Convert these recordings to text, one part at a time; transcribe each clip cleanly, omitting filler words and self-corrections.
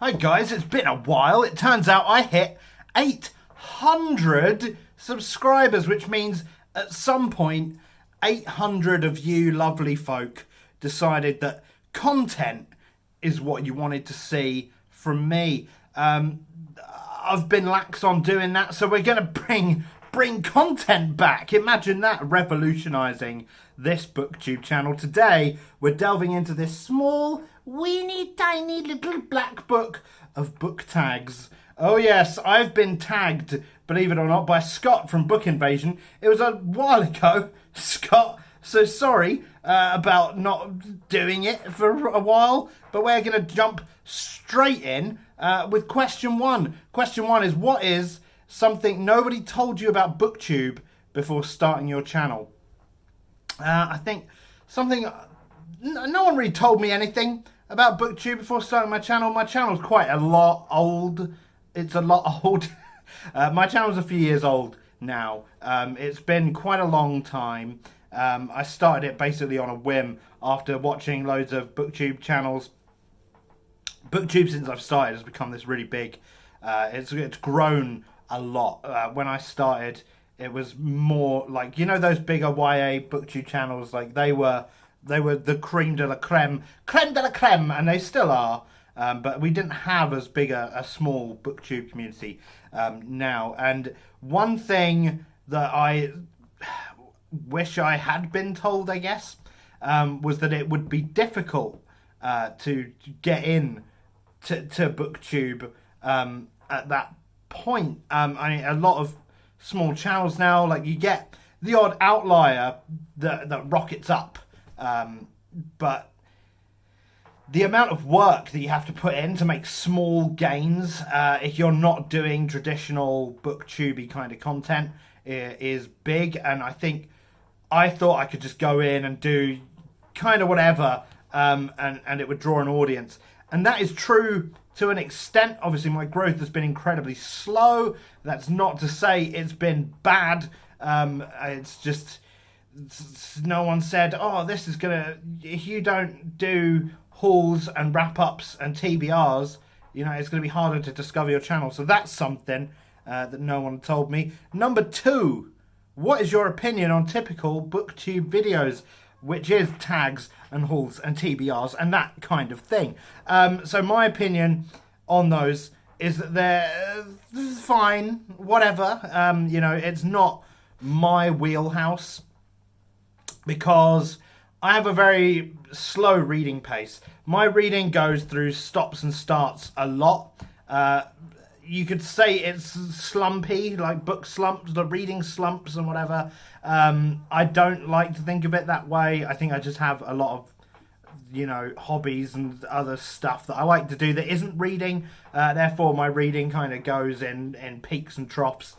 Hi guys, it's been a while. It turns out I hit 800 subscribers, which means at some point 800 of you lovely folk decided that content is what you wanted to see from me. I've been lax on doing that, so we're going to bring content back. Imagine that, revolutionising this Booktube channel. Today, we're delving into this small, weeny, tiny little black book of book tags. Oh yes, I've been tagged, believe it or not, by Scott from Book Invasion. It was a while ago, Scott, so sorry about not doing it for a while, but we're going to jump straight in with question one. Question one is, what is something nobody told you about Booktube before starting your channel? I think something... No one really told me anything about Booktube before starting my channel. My channel's quite a lot old. It's a lot old. My channel's a few years old now. It's been quite a long time. I started it basically on a whim after watching loads of Booktube channels. Booktube, since I've started, has become this really big. It's grown a lot. When I started, it was more like, you know, those bigger YA Booktube channels, like they were the creme de la creme, and they still are. But we didn't have as big a small Booktube community now. And one thing that I wish I had been told, I guess, was that it would be difficult to get in to Booktube at that point. I mean, a lot of small channels now, like, you get the odd outlier that rockets up, but the amount of work that you have to put in to make small gains, if you're not doing traditional Booktube kind of content, is big. And I thought I could just go in and do kind of whatever, and it would draw an audience. And that is true to an extent. Obviously, my growth has been incredibly slow. That's not to say it's been bad. It's just, no one said, oh, this is gonna, if you don't do hauls and wrap-ups and TBRs, you know, it's gonna be harder to discover your channel. So that's something that no one told me. Number two, what is your opinion on typical Booktube videos, which is tags and hauls and TBRs and that kind of thing? So my opinion on those is that they're fine, whatever. You know, it's not my wheelhouse because I have a very slow reading pace. My reading goes through stops and starts a lot. You could say it's slumpy, like book slumps, the reading slumps and whatever. I don't like to think of it that way. I think I just have a lot of, you know, hobbies and other stuff that I like to do that isn't reading. Therefore, my reading kind of goes in peaks and troughs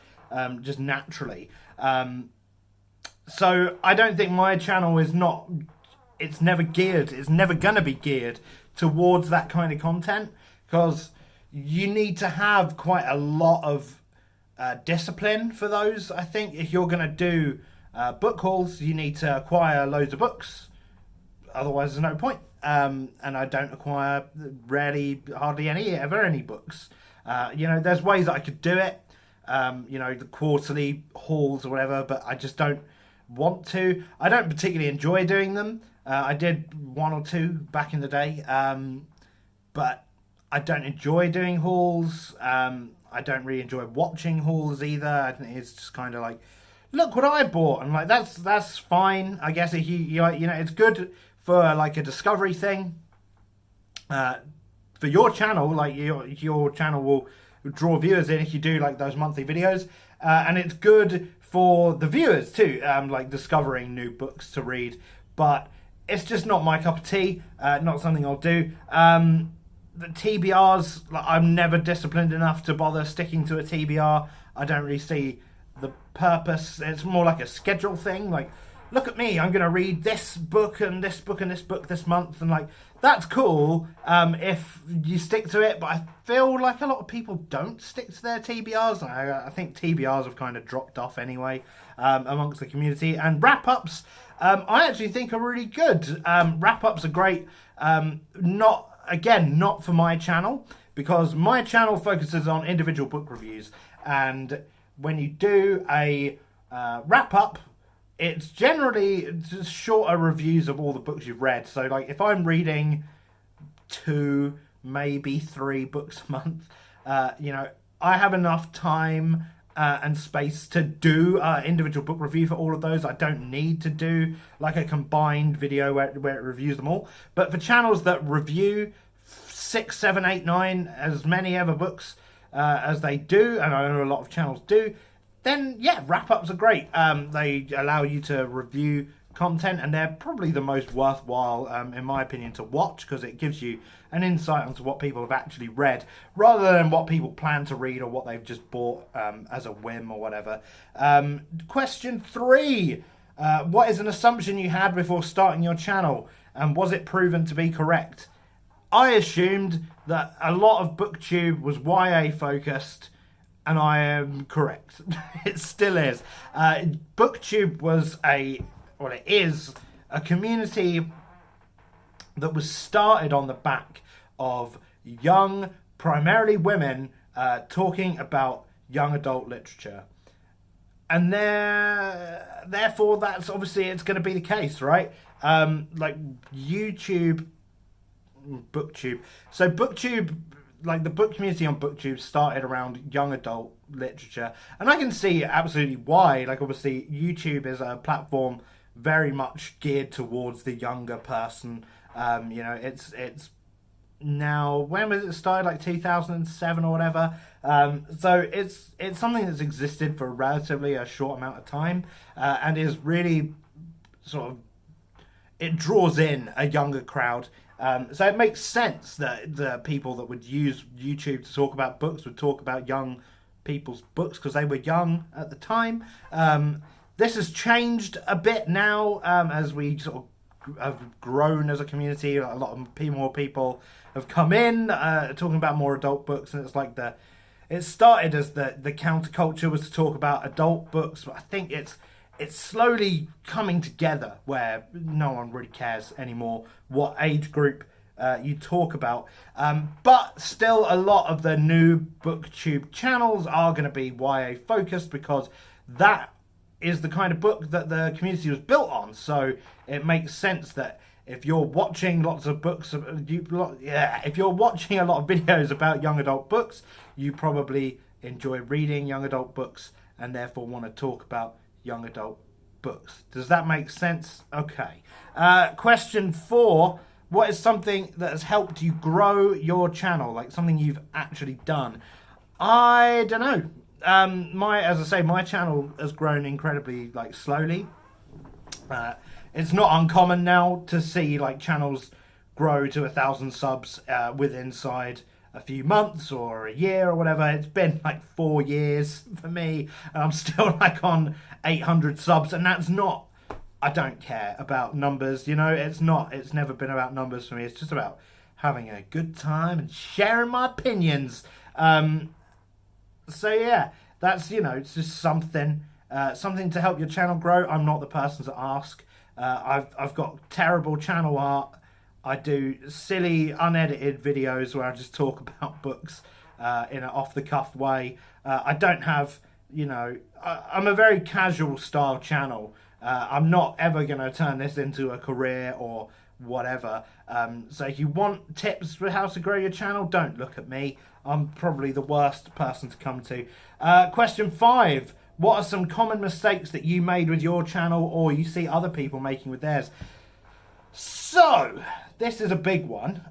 just naturally. So I don't think my channel is not... It's never going to be geared towards that kind of content, because you need to have quite a lot of discipline for those. I think if you're going to do book hauls, you need to acquire loads of books. Otherwise, there's no point. And I don't acquire hardly any books. You know, there's ways that I could do it. You know, the quarterly hauls or whatever, but I just don't want to. I don't particularly enjoy doing them. I did one or two back in the day, but I don't enjoy doing hauls. I don't really enjoy watching hauls either. I think it's just kind of like, look what I bought, and like that's fine. I guess if you know, it's good for like a discovery thing. For your channel, like your channel will draw viewers in if you do like those monthly videos, and it's good for the viewers too, like discovering new books to read. But it's just not my cup of tea. Not something I'll do. The TBRs, like, I'm never disciplined enough to bother sticking to a TBR. I don't really see the purpose. It's more like a schedule thing. Like, look at me, I'm going to read this book and this book and this book this month. And like, that's cool if you stick to it. But I feel like a lot of people don't stick to their TBRs. I think TBRs have kind of dropped off anyway amongst the community. And wrap-ups, I actually think are really good. Wrap-ups are great. Not for my channel, because my channel focuses on individual book reviews, and when you do a wrap up, it's generally just shorter reviews of all the books you've read. So like if I'm reading 2, maybe 3 books a month, you know, I have enough time and space to do individual book review for all of those. I don't need to do like a combined video where it reviews them all. But for channels that review 6, 7, 8, 9, as many ever books as they do, and I know a lot of channels do, then yeah, wrap-ups are great. They allow you to review content, and they're probably the most worthwhile, in my opinion, to watch, because it gives you an insight onto what people have actually read, rather than what people plan to read or what they've just bought as a whim or whatever. Question 3. What is an assumption you had before starting your channel, and was it proven to be correct? I assumed that a lot of Booktube was YA focused, and I am correct. It still is. Booktube was it is a community that was started on the back of young, primarily women, talking about young adult literature. And therefore, that's obviously, it's going to be the case, right? Like YouTube, Booktube. So Booktube, like the book community on Booktube started around young adult literature, and I can see absolutely why. Like obviously YouTube is a platform very much geared towards the younger person. You know, it's now, when was it started, like 2007 or whatever, so it's something that's existed for relatively a short amount of time, and is really sort of, it draws in a younger crowd. So it makes sense that the people that would use YouTube to talk about books would talk about young people's books, because they were young at the time. This has changed a bit now, as we sort of have grown as a community. A lot of more people have come in talking about more adult books, and it's like it started as the counterculture was to talk about adult books, but I think it's slowly coming together where no one really cares anymore what age group you talk about. But still, a lot of the new Booktube channels are going to be YA focused, because that is the kind of book that the community was built on. So it makes sense that if you're watching lots of books, if you're watching a lot of videos about young adult books, you probably enjoy reading young adult books and therefore want to talk about young adult books. Does that make sense? Okay. Question 4. What is something that has helped you grow your channel? Like something you've actually done? I don't know. As I say, my channel has grown incredibly slowly. It's not uncommon now to see like channels grow to 1,000 subs inside a few months or a year or whatever. It's been like 4 years for me, and I'm still like on 800 subs, and that's not, I don't care about numbers, you know. It's never been about numbers for me. It's just about having a good time and sharing my opinions. So yeah, that's, you know, it's just something to help your channel grow. I'm not the person to ask. I've got terrible channel art. I do silly, unedited videos where I just talk about books in an off-the-cuff way. I don't have, you know, I'm a very casual style channel. I'm not ever going to turn this into a career or whatever. So if you want tips for how to grow your channel, don't look at me. I'm probably the worst person to come to. Question 5. What are some common mistakes that you made with your channel or you see other people making with theirs? So, this is a big one,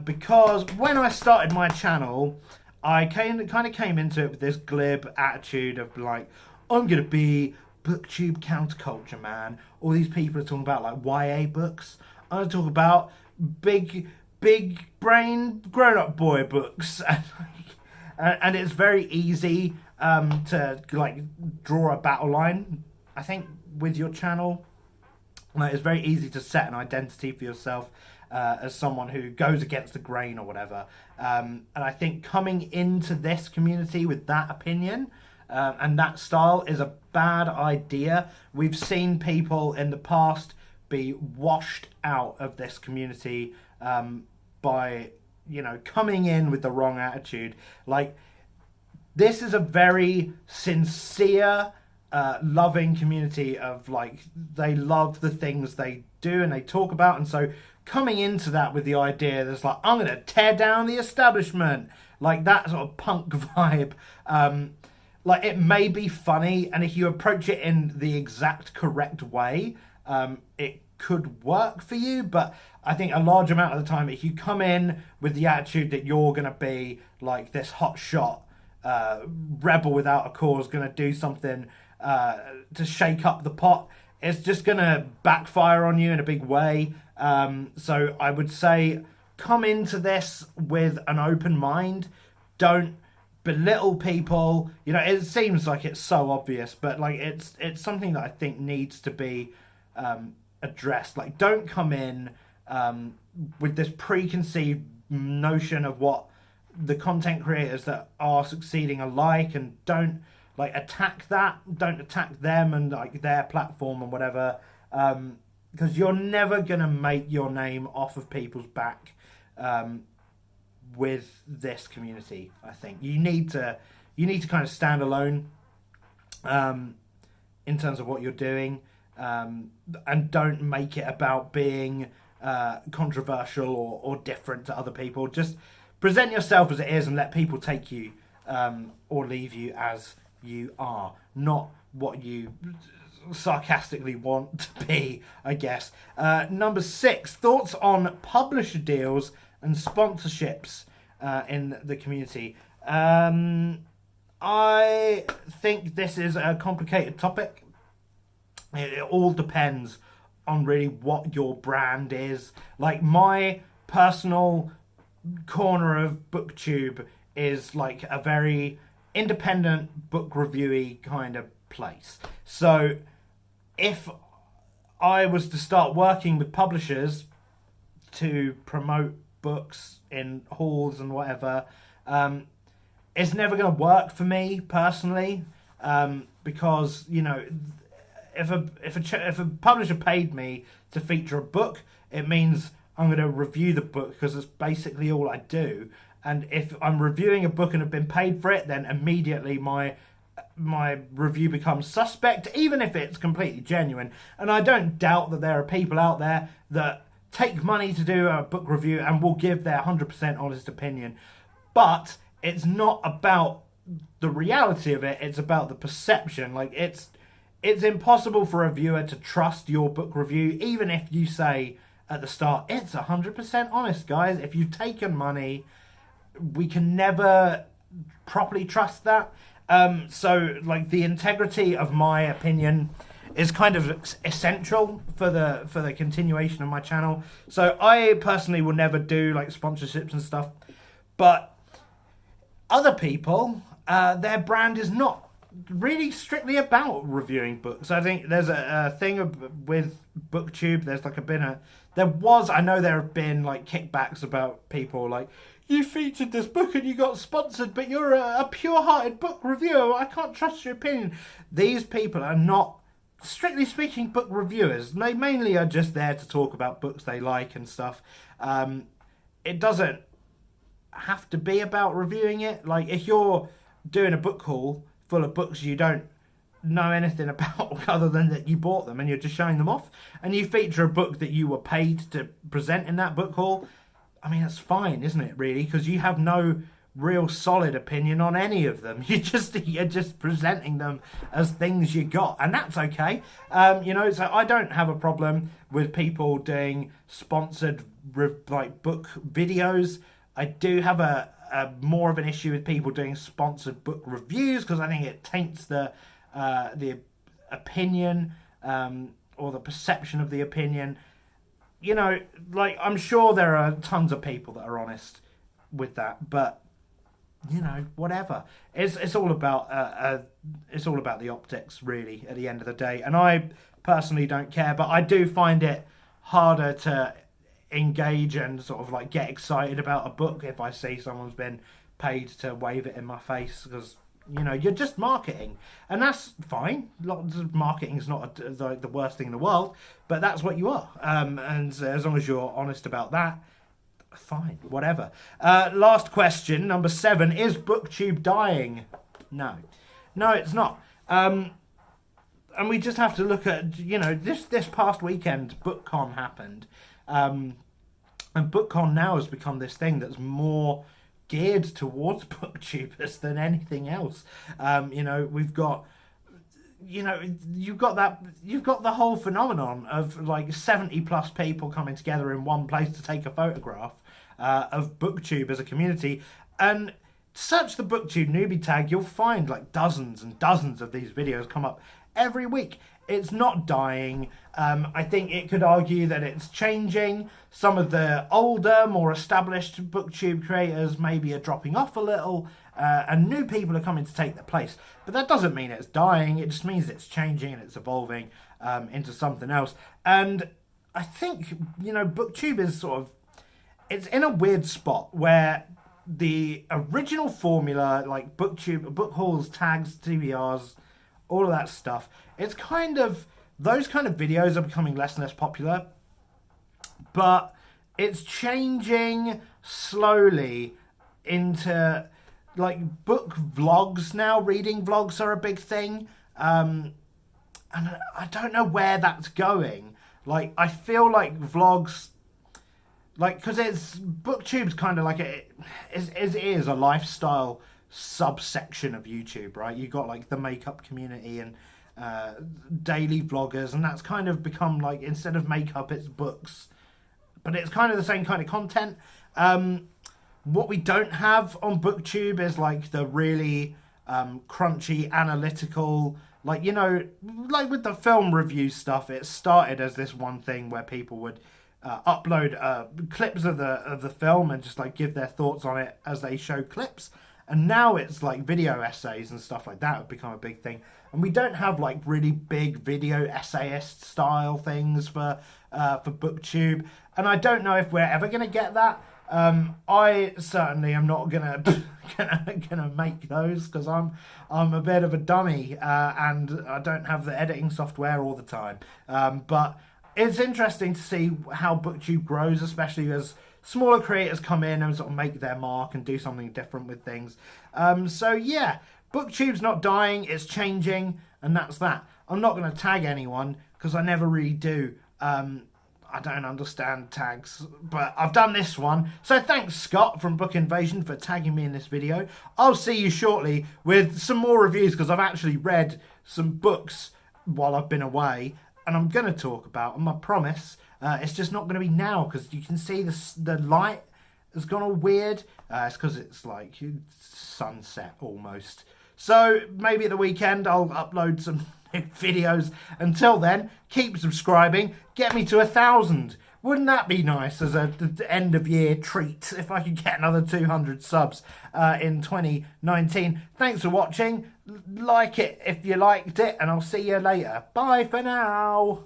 because when I started my channel, I kind of came into it with this glib attitude of like, I'm going to be Booktube counterculture, man. All these people are talking about like YA books. I'm going to talk about big brain grown-up boy books. And it's very easy to like draw a battle line, I think, with your channel. Like, it's very easy to set an identity for yourself as someone who goes against the grain or whatever. And I think coming into this community with that opinion and that style is a bad idea. We've seen people in the past be washed out of this community by, you know, coming in with the wrong attitude. Like, this is a very sincere, loving community of, like, they love the things they do and they talk about. And so coming into that with the idea that's like, I'm going to tear down the establishment, like that sort of punk vibe, like, it may be funny, and if you approach it in the exact correct way, it could work for you. But I think a large amount of the time, if you come in with the attitude that you're going to be like this hot shot rebel without a cause, going to do something to shake up the pot, it's just going to backfire on you in a big way. So I would say come into this with an open mind. Don't belittle people. You know, it seems like it's so obvious, but like it's something that I think needs to be addressed. Like, don't come in with this preconceived notion of what the content creators that are succeeding are like, and don't like attack that. Don't attack them and like their platform and whatever, because you're never gonna make your name off of people's back with this community. I think you need to kind of stand alone in terms of what you're doing, and don't make it about being controversial or different to other people. Just present yourself as it is and let people take you or leave you as you are, not what you sarcastically want to be, I guess. Number 6, thoughts on publisher deals and sponsorships in the community. I think this is a complicated topic. It all depends on really what your brand is. Like, my personal corner of Booktube is like a very independent book reviewy kind of place. So if I was to start working with publishers to promote books in halls and whatever, it's never going to work for me personally, because, you know, if a publisher paid me to feature a book, it means I'm going to review the book, because it's basically all I do. And if I'm reviewing a book and have been paid for it, then immediately my review becomes suspect, even if it's completely genuine. And I don't doubt that there are people out there that take money to do a book review and will give their 100% honest opinion. But it's not about the reality of it, it's about the perception. Like, it's impossible for a viewer to trust your book review, even if you say at the start, it's 100% honest, guys. If you've taken money, we can never properly trust that. So, like, the integrity of my opinion is kind of essential for the continuation of my channel. So I personally will never do like sponsorships and stuff, but other people, their brand is not really strictly about reviewing books. I think there's a thing with Booktube. I know there have been like kickbacks about people like, you featured this book and you got sponsored, but you're a pure-hearted book reviewer. I can't trust your opinion. These people are not, strictly speaking, book reviewers. They mainly are just there to talk about books they like and stuff. It doesn't have to be about reviewing it. Like, if you're doing a book haul full of books you don't know anything about other than that you bought them and you're just showing them off, and you feature a book that you were paid to present in that book haul, I mean, that's fine, isn't it, really? Because you have no real solid opinion on any of them. You're just presenting them as things you got, and that's okay. You know, so I don't have a problem with people doing sponsored like book videos. I do have a more of an issue with people doing sponsored book reviews, because I think it taints the opinion, or the perception of the opinion. You know, like, I'm sure there are tons of people that are honest with that, but you know, whatever. It's all about the optics, really, at the end of the day. And I personally don't care, but I do find it harder to engage and sort of like get excited about a book if I see someone's been paid to wave it in my face, because, you know, you're just marketing, and that's fine. Lots of marketing is not the worst thing in the world, but that's what you are. And as long as you're honest about that, Fine, whatever. Last question, number 7. Is Booktube dying? No. No, it's not. And we just have to look at, this past weekend, BookCon happened. And BookCon now has become this thing that's more geared towards booktubers than anything else. We've got, you've got the whole phenomenon of like 70 plus people coming together in one place to take a photograph of Booktube as a community. And search the Booktube newbie tag, you'll find like dozens and dozens of these videos come up every week. It's not dying. I think it could argue that it's changing. Some of the older, more established Booktube creators maybe are dropping off a little, and new people are coming to take their place. But that doesn't mean it's dying. It just means it's changing and it's evolving into something else. And I think, Booktube is it's in a weird spot where the original formula, like Booktube, book hauls, tags, TBRs, all of that stuff, it's those kind of videos are becoming less and less popular, but it's changing slowly into like book vlogs now. Reading vlogs are a big thing, and I don't know where that's going. Like, I feel like vlogs, because Booktube's kind of like it is a lifestyle subsection of YouTube, right? You got like the makeup community and daily vloggers, and that's kind of become like, instead of makeup, it's books, but it's kind of the same kind of content. What we don't have on Booktube is like the really crunchy analytical, like with the film review stuff. It started as this one thing where people would upload clips of the film and just like give their thoughts on it as they show clips. And now it's like video essays and stuff like that have become a big thing. And we don't have like really big video essayist style things for Booktube. And I don't know if we're ever going to get that. I certainly am not gonna make those, because I'm a bit of a dummy and I don't have the editing software all the time. But it's interesting to see how Booktube grows, especially as smaller creators come in and sort of make their mark and do something different with things. So yeah, Booktube's not dying, it's changing, and that's that. I'm not going to tag anyone because I never really do. I don't understand tags, but I've done this one. So thanks, Scott from Book Invasion, for tagging me in this video. I'll see you shortly with some more reviews, because I've actually read some books while I've been away, and I'm going to talk about them, I promise. It's just not going to be now, because you can see the light has gone all weird. It's because it's like sunset almost. So maybe at the weekend I'll upload some videos. Until then, keep subscribing. Get me to 1,000. Wouldn't that be nice as a end of year treat if I could get another 200 subs in 2019? Thanks for watching. Like it if you liked it, and I'll see you later. Bye for now.